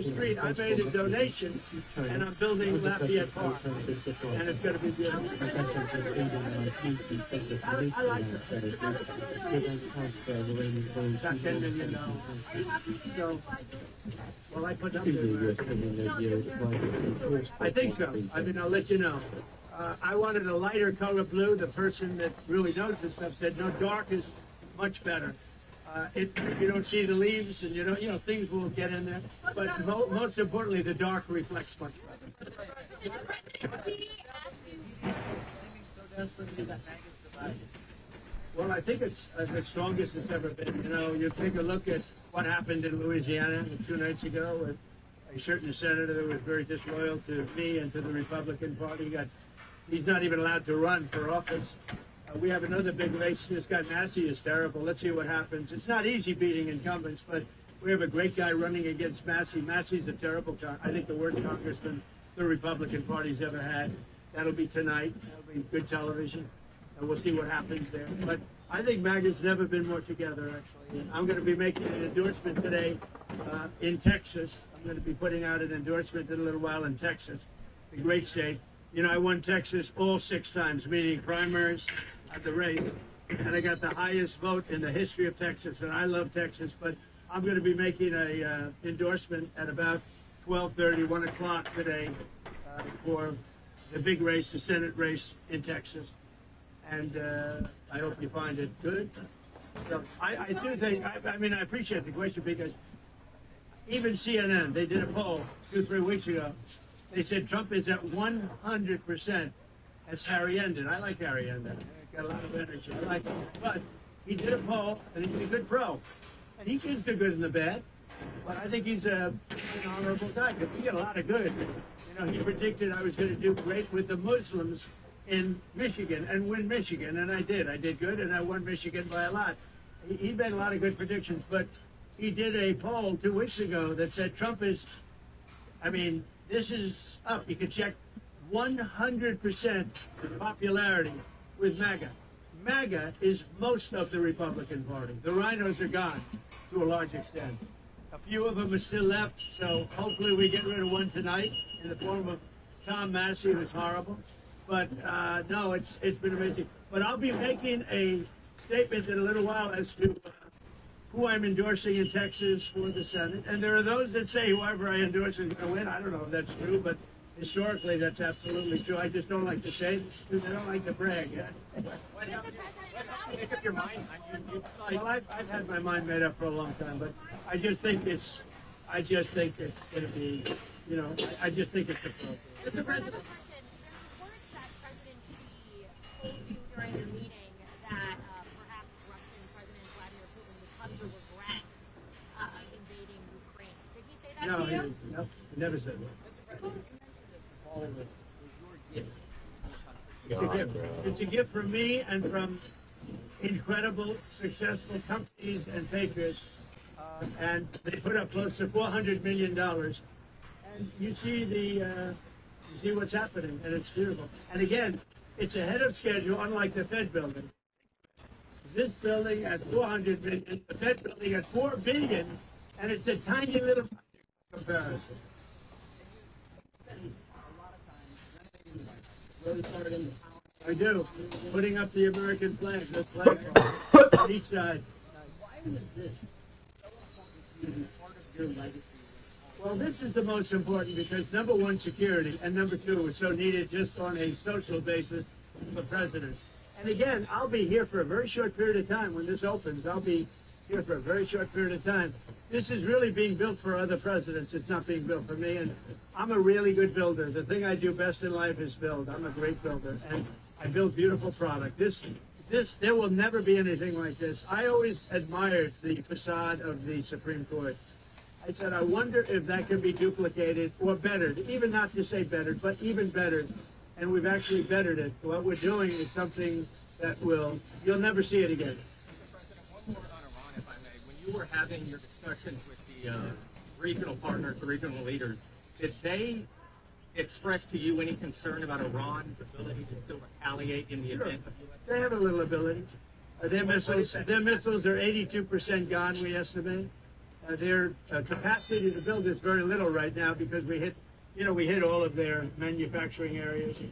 Street, I made a donation, and I'm building Lafayette Park, and it's going to be beautiful. I like it. About $10 million. So, well, I put up there. I think so. I mean, I'll let you know. I wanted a lighter color blue. The person that really knows this stuff said, no, dark is much better. You don't see the leaves, and you know, things will get in there. But most importantly, the dark reflects much better. Well, I think it's the strongest it's ever been. You know, you take a look at what happened in Louisiana 2 nights ago with a certain senator that was very disloyal to me and to the Republican Party. He's not even allowed to run for office. We have another big race. This guy Massey is terrible. Let's see what happens. It's not easy beating incumbents, but we have a great guy running against Massey. Massey's a terrible guy. I think the worst congressman the Republican Party's ever had. That'll be tonight. That'll be good television, and we'll see what happens there. But I think MAGA's never been more together, actually. And I'm going to be making an endorsement today in Texas. I'm going to be putting out an endorsement in a little while in Texas, the great state. You know, I won Texas all 6 times, meaning primaries, at the race, and I got the highest vote in the history of Texas, and I love Texas, but I'm going to be making a endorsement at about 12:30, 1 o'clock today for the big race, the Senate race in Texas, and I hope you find it good. So I do think, I mean, I appreciate the question, because even CNN, they did a poll 2-3 weeks ago. They said Trump is at 100%. That's Harry Endon. I like Harry Endon. Got a lot of energy. I like him. But he did a poll, and he's a good pro. And he seems the good and the bad. But I think he's an honorable guy, because he got a lot of good. You know, he predicted I was going to do great with the Muslims in Michigan and win Michigan, and I did. I did good, and I won Michigan by a lot. He made a lot of good predictions, but he did a poll 2 weeks ago that said Trump is, I mean, this is up. You can check 100% popularity with MAGA. MAGA is most of the Republican Party. The rhinos are gone to a large extent. A few of them are still left, so hopefully we get rid of one tonight in the form of Tom Massey, who's horrible. But no, it's been amazing. But I'll be making a statement in a little while as to who I'm endorsing in Texas for the Senate. And there are those that say whoever I endorse is going to win. I don't know if that's true, but historically, that's absolutely true. I just don't like to say it because I don't like to brag. What helped you make up your mind? Well, I've had my mind made up for a long time, but I just think it's going to be, you know, I just think it's appropriate. Mr. President. There's reports that President Xi told you during your meeting that perhaps Russian President Vladimir Putin would come to regret invading Ukraine. Did he say that to you? No, he never said that. It's a gift. It's a gift from me and from incredible, successful companies and patriots, and they put up close to $400 million. And you see what's happening, and it's beautiful. And again, it's ahead of schedule, unlike the Fed building. This building at $400 million, the Fed building at $4 billion, and it's a tiny little comparison. I do. Putting up the American flags, the flag on each side. Why was this so important part of your legacy? Well, this is the most important because number one, security, and number two, it's so needed just on a social basis for presidents. And again, I'll be here for a very short period of time when this opens. I'll be here for a very short period of time. This is really being built for other presidents. It's not being built for me. And I'm a really good builder. The thing I do best in life is build. I'm a great builder. And I build beautiful product. There will never be anything like this. I always admired the facade of the Supreme Court. I said, I wonder if that can be duplicated or bettered, even not to say bettered, but even bettered. And we've actually bettered it. What we're doing is something that you'll never see it again. Mr. President, one more on Iran, if I may. When you were having your discussions with the regional partners, the regional leaders, did they express to you any concern about Iran's ability to still retaliate in the event of U.S.? They have a little ability. Their missiles are 82% gone, we estimate. their capacity to build is very little right now because we hit all of their manufacturing areas.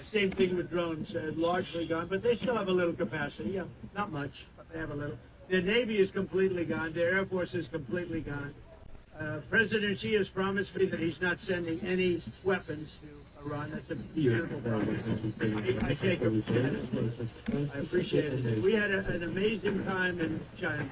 Same thing with drones, largely gone, but they still have a little capacity. Yeah, not much, but they have a little. Their Navy is completely gone. Their Air Force is completely gone. President Xi has promised me that he's not sending any weapons to Iran. That's a beautiful promise. I take it. I appreciate it. We had an amazing time in China.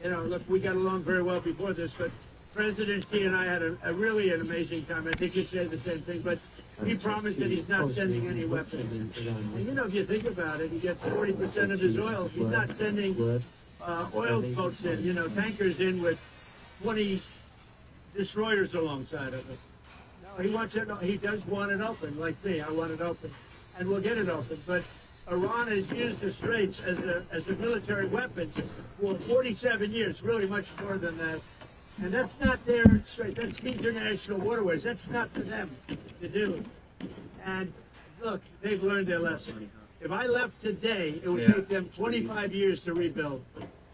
Look, we got along very well before this, but President Xi and I had a really an amazing time. I think he'd say the same thing, but he promised that he's not sending any weapons. And if you think about it, he gets 40% of his oil. He's not sending oil boats in, tankers in with 20 destroyers alongside of it. No, he wants it. He does want it open, like me. I want it open, and we'll get it open. But Iran has used the Straits as a military weapon for 47 years, really much more than that. And that's not their strait. That's international waterways. That's not for them to do. And look, they've learned their lesson. If I left today, it would take them 25 years to rebuild.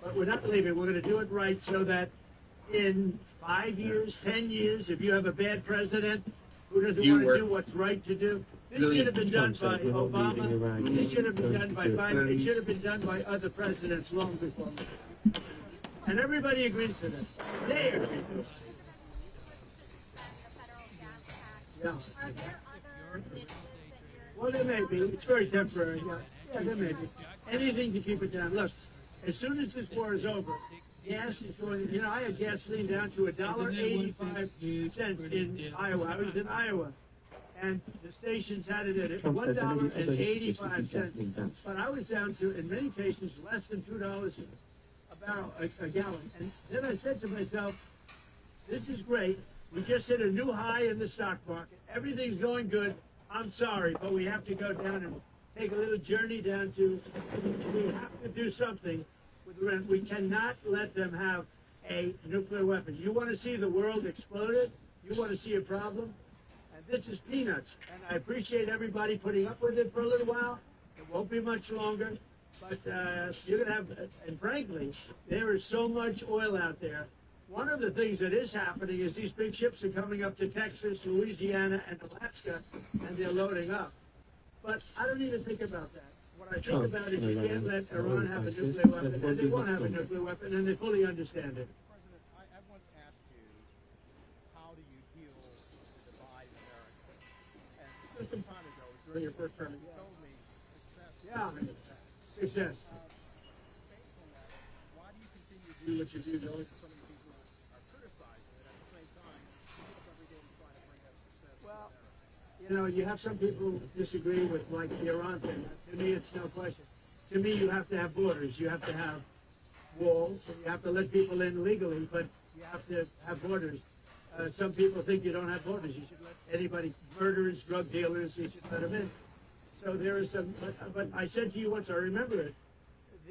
But we're not leaving. We're going to do it right so that in 5 years, 10 years, if you have a bad president who doesn't want to do what's right to do, this should have been done by Obama. This should have been done by Biden. It should have been done by other presidents long before me. And everybody agrees to this. There. Yeah. Well, there may be. It's very temporary. Yeah, there may be. Anything to keep it down. Look, as soon as this war is over, gas is going. I had gasoline down to $1.85 in Iowa. I was in Iowa, and the stations had it at $1.85. But I was down to, in many cases, less than $2 a gallon. And then I said to myself, this is great. We just hit a new high in the stock market. Everything's going good. I'm sorry, but we have to go down and take a little journey down to, we have to do something with Iran. We cannot let them have a nuclear weapon. You want to see the world exploded? You want to see a problem? And this is peanuts. And I appreciate everybody putting up with it for a little while. It won't be much longer. But you're going to have, and frankly, there is so much oil out there. One of the things that is happening is these big ships are coming up to Texas, Louisiana, and Alaska, and they're loading up. But I don't even think about that. What I think about is you can't let Iran have a nuclear weapon, and they won't have a nuclear weapon, and they fully understand it. President, I once asked you, how do you heal the divide in America? And just some time ago, during your first term, you told me success. Yeah. Success. Based on that, why do you continue to do what you do, knowing so many people are criticizing it at the same time, you get up every day to try to bring that success to America? You have some people disagree with, like, the Iran thing. To me, it's no question. To me, you have to have borders. You have to have walls, and you have to let people in legally, but you have to have borders. Some people think you don't have borders. You should let anybody, murderers, drug dealers, you should let them in. So there is some, but I said to you once, I remember it,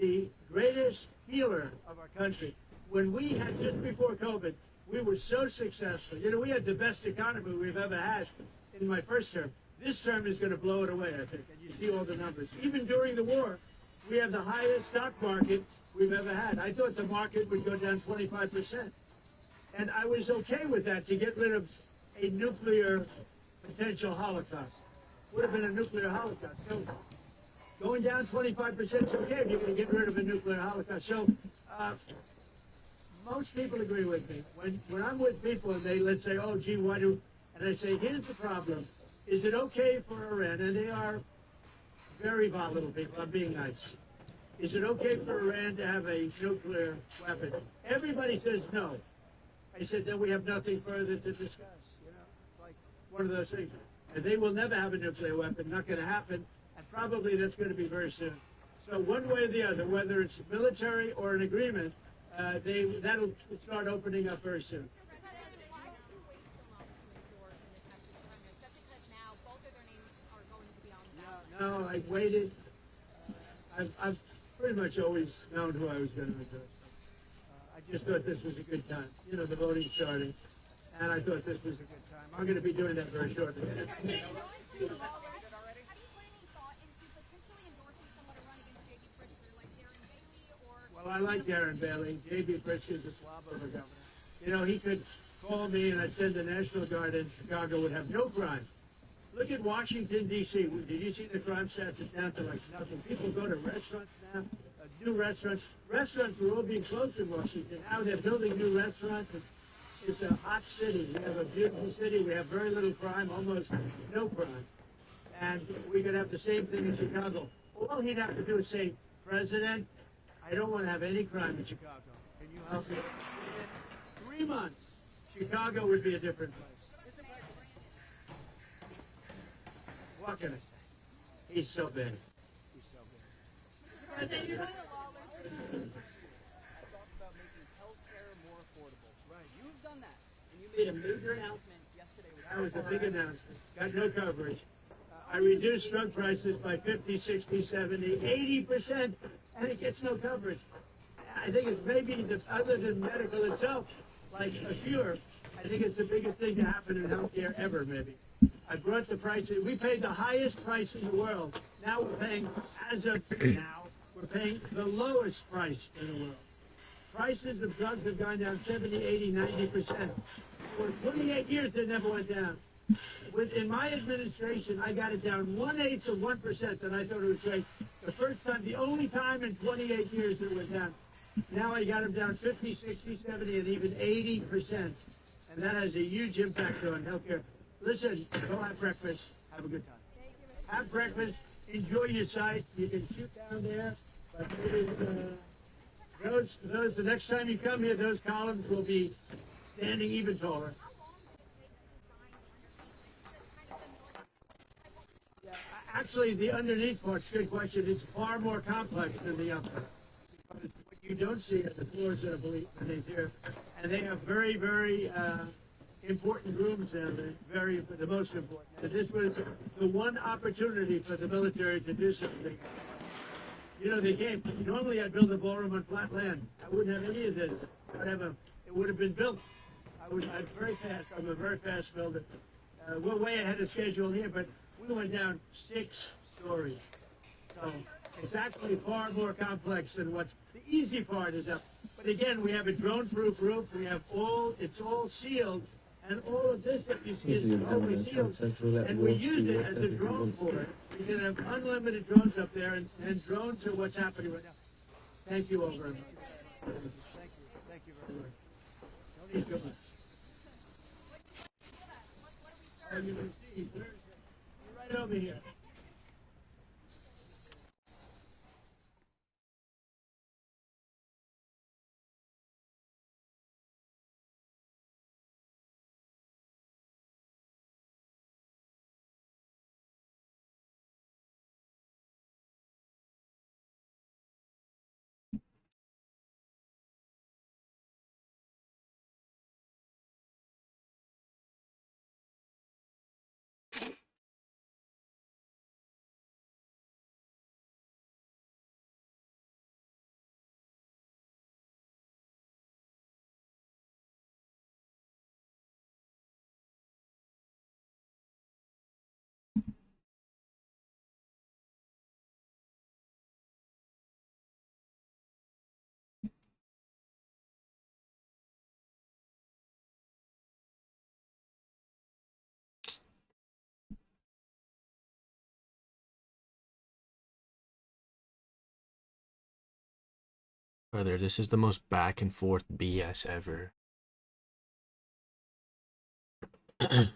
the greatest healer of our country, when we had, just before COVID, we were so successful. We had the best economy we've ever had in my first term. This term is going to blow it away, I think, and you see all the numbers. Even during the war, we have the highest stock market we've ever had. I thought the market would go down 25%. And I was okay with that to get rid of a nuclear potential holocaust. Would have been a nuclear holocaust. So going down 25% is okay if you're going to get rid of a nuclear holocaust. So most people agree with me. When I'm with people and they, let's say, oh, gee, why do, and I say, here's the problem. Is it okay for Iran, and they are very volatile people, I'm being nice. Is it okay for Iran to have a nuclear weapon? Everybody says no. I said, then we have nothing further to discuss. It's like one of those things. And they will never have a nuclear weapon, not going to happen, and probably that's going to be very soon. So one way or the other, whether it's military or an agreement, that'll start opening up very soon. Why did you wait so long to endorse in this message to Congress? Just because now both of their names are going to be on the ballot. No, I waited. I've pretty much always known who I was going to endorse. I just thought this was a good time. The voting's starting, and I thought this was a good time. I'm going to be doing that very shortly. Have you put any thought into potentially endorsing someone to run against J.B. Pritzker, like Darren Bailey, or? Well, Oh, I like Darren Bailey. J.B. Pritzker's a slob of a governor. You know, he could call me and I'd send the National Guard in Chicago would have no crime. Look at Washington, D.C. Did you see the crime stats? It's down to like nothing. People go to restaurants now, new restaurants. Restaurants are all being closed in Washington. Now they're building new restaurants. It's a hot city. We have a beautiful city. We have very little crime, almost no crime. And we could have the same thing in Chicago. All he'd have to do is say, President, I don't want to have any crime in Chicago. Can you help me? In 3 months, Chicago would be a different place. What can I say? He's so big. He's so big. President, you're going to lawless. Talk about making healthcare more affordable. Right. You've done that. And you made a major announcement yesterday. That was a big announcement. Got no coverage. I reduced drug prices by 50, 60, 70, 80%, and it gets no coverage. I think it's maybe, other than medical itself, like a cure, I think it's the biggest thing to happen in healthcare ever, maybe. I brought the price. We paid the highest price in the world. Now we're paying, as of now, we're paying the lowest price in the world. Prices of drugs have gone down 70, 80, 90%. For 28 years, they never went down. In my administration, I got it down 1/8 of 1%, and I thought it was great. The first time, the only time in 28 years that it went down. Now I got them down 50, 60, 70, and even 80%. And that has a huge impact on healthcare. Listen, go have breakfast. Have a good time. Have breakfast. Enjoy your sight. You can shoot down there. But it is, the next time you come here, those columns will be standing even taller. Yeah, actually, the underneath part's a good question. It's far more complex than the upper. Because what you don't see are the floors that are beneath here. And they have very, very important rooms there, the most important. And this was the one opportunity for the military to do something. You know, they came. Normally, I'd build a ballroom on flat land. I wouldn't have any of this. It would have been built. I'm very fast. I'm a very fast builder. We're way ahead of schedule here, but we went down 6 stories. So it's actually far more complex than what's the easy part is up. But again, we have a drone-proof roof. It's all sealed. And all of this that you see is always sealed. And we use it as a drone port. We can have unlimited drones up there, and drones are what's happening right now. Thank you all very much. Thank you. Thank you very much. Don't eat too much. Oh, you can see. You're right over here. Brother, this is the most back and forth BS ever. And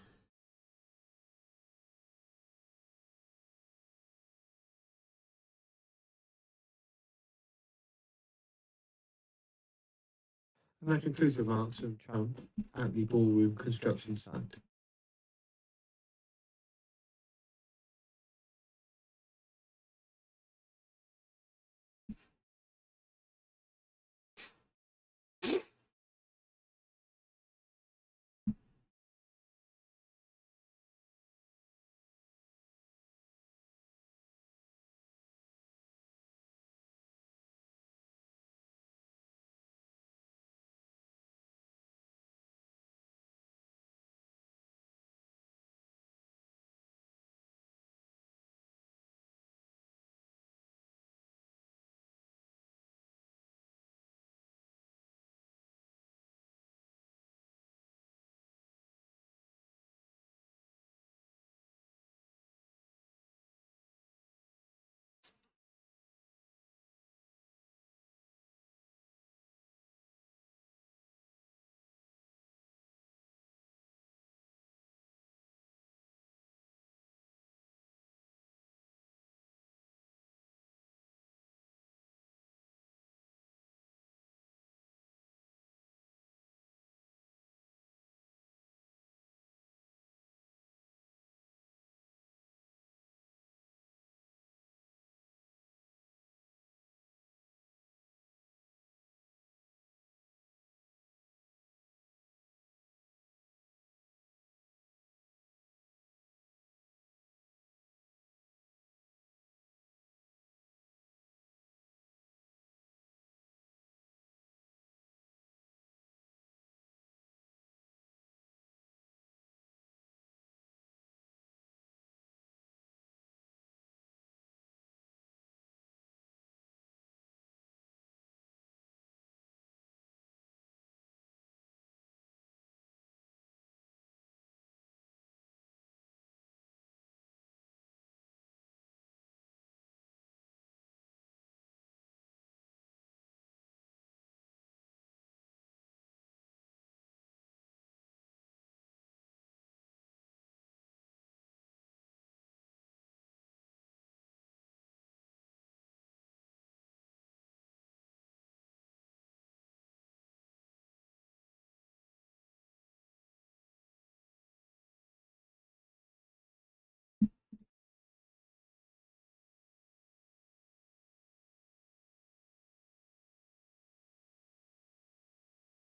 that concludes remarks from Trump at the ballroom construction site.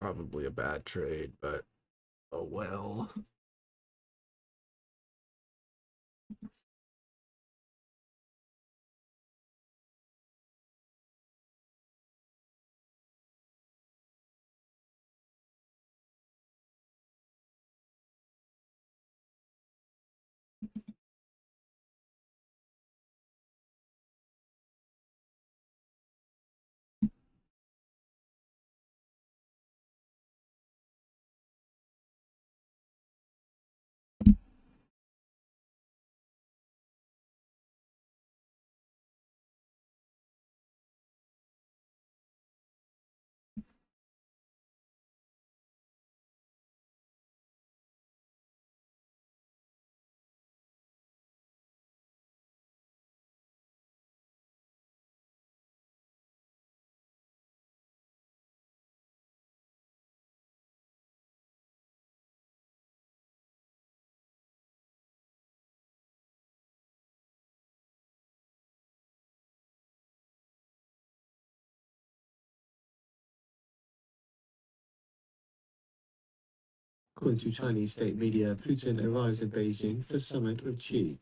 Probably a bad trade, but oh well. According to Chinese state media, Putin arrives in Beijing for summit with Xi.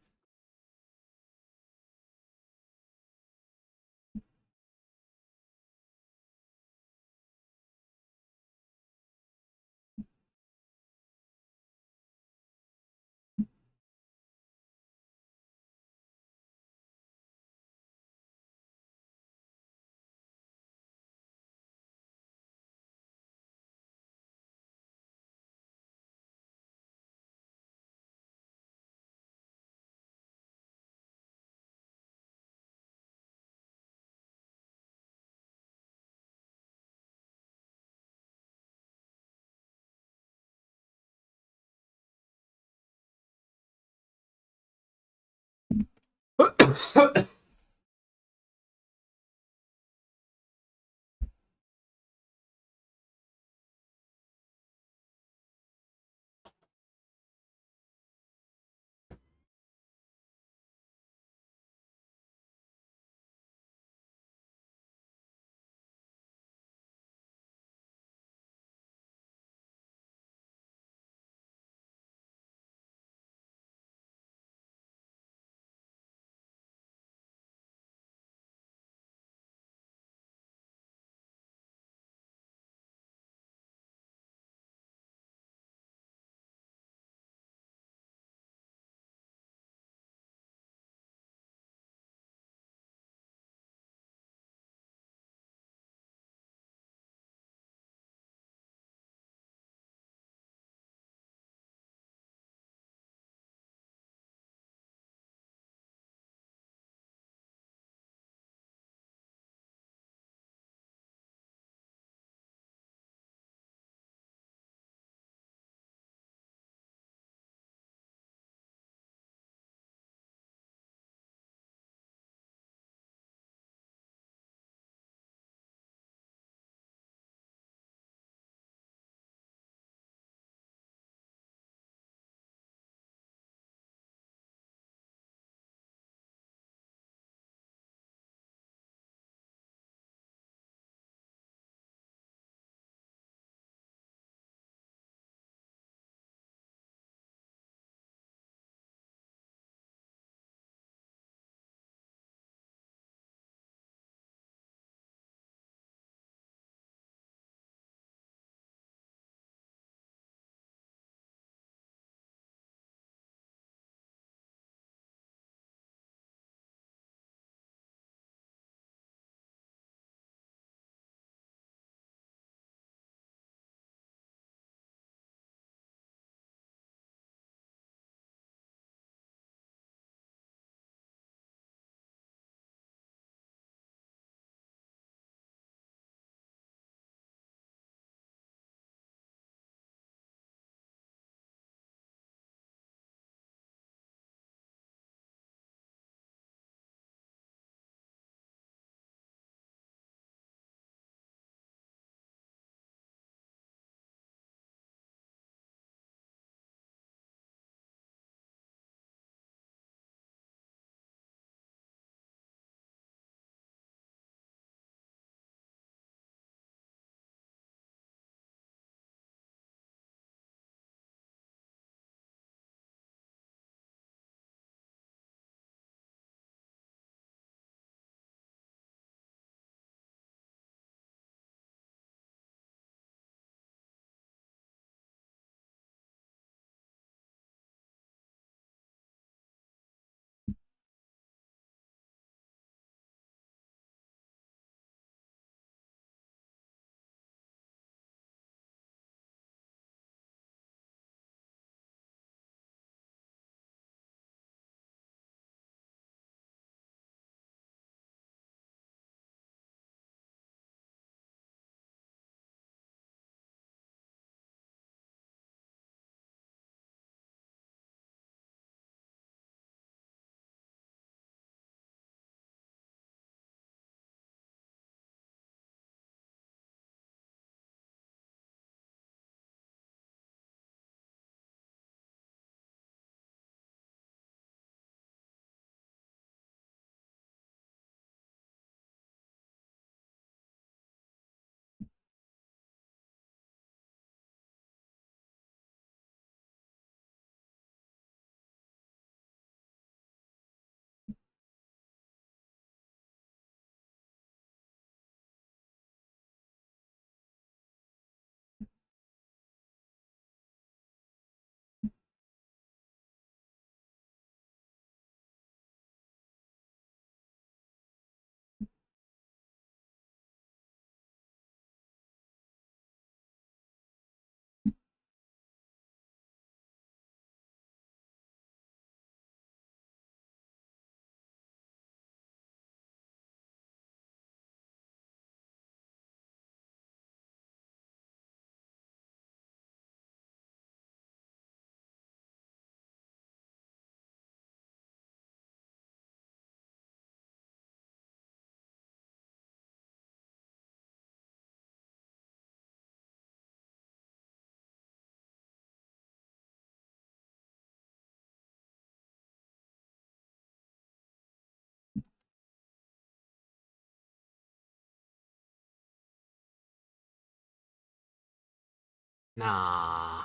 Nah.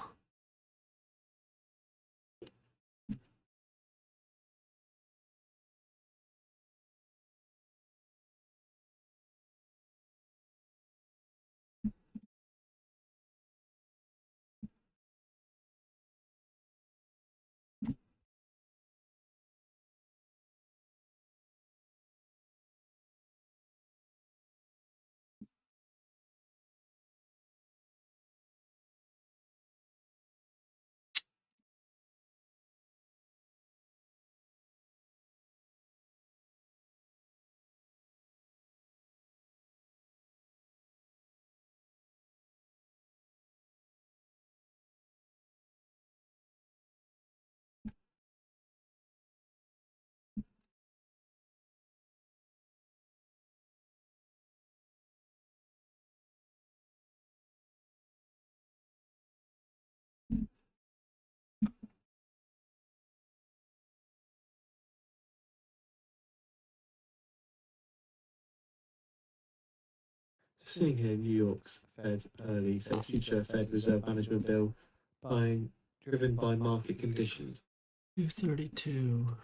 Seeing here, New York's Fed early says future Fed Reserve Management Bill buying driven by market conditions. 232.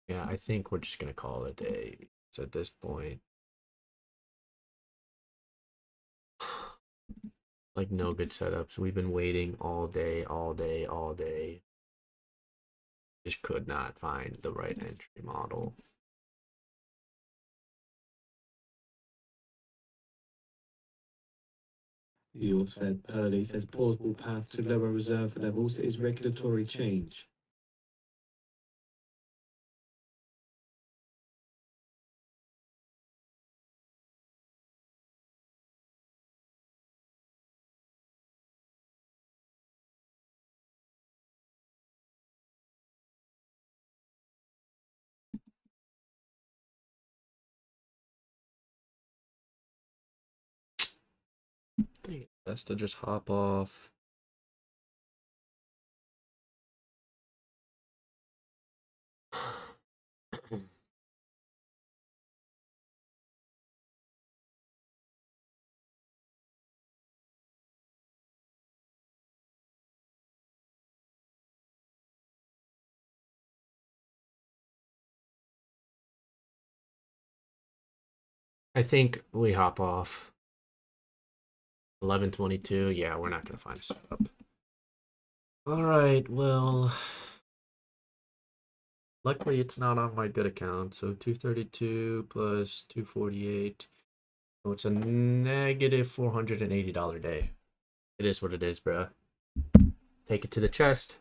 Yeah, I think we're just gonna call it a day. So at this point, like no good setups. We've been waiting all day, all day, all day. Just could not find the right entry model. New York's Fed early says plausible path to lower reserve levels is regulatory change. Dang it. Best to just hop off. I think we hop off. 11:22. Yeah, we're not gonna find a setup. All right. Well, luckily it's not on my good account. So 232 plus 248. So it's a negative $480 day. It is what it is, bruh. Take it to the chest.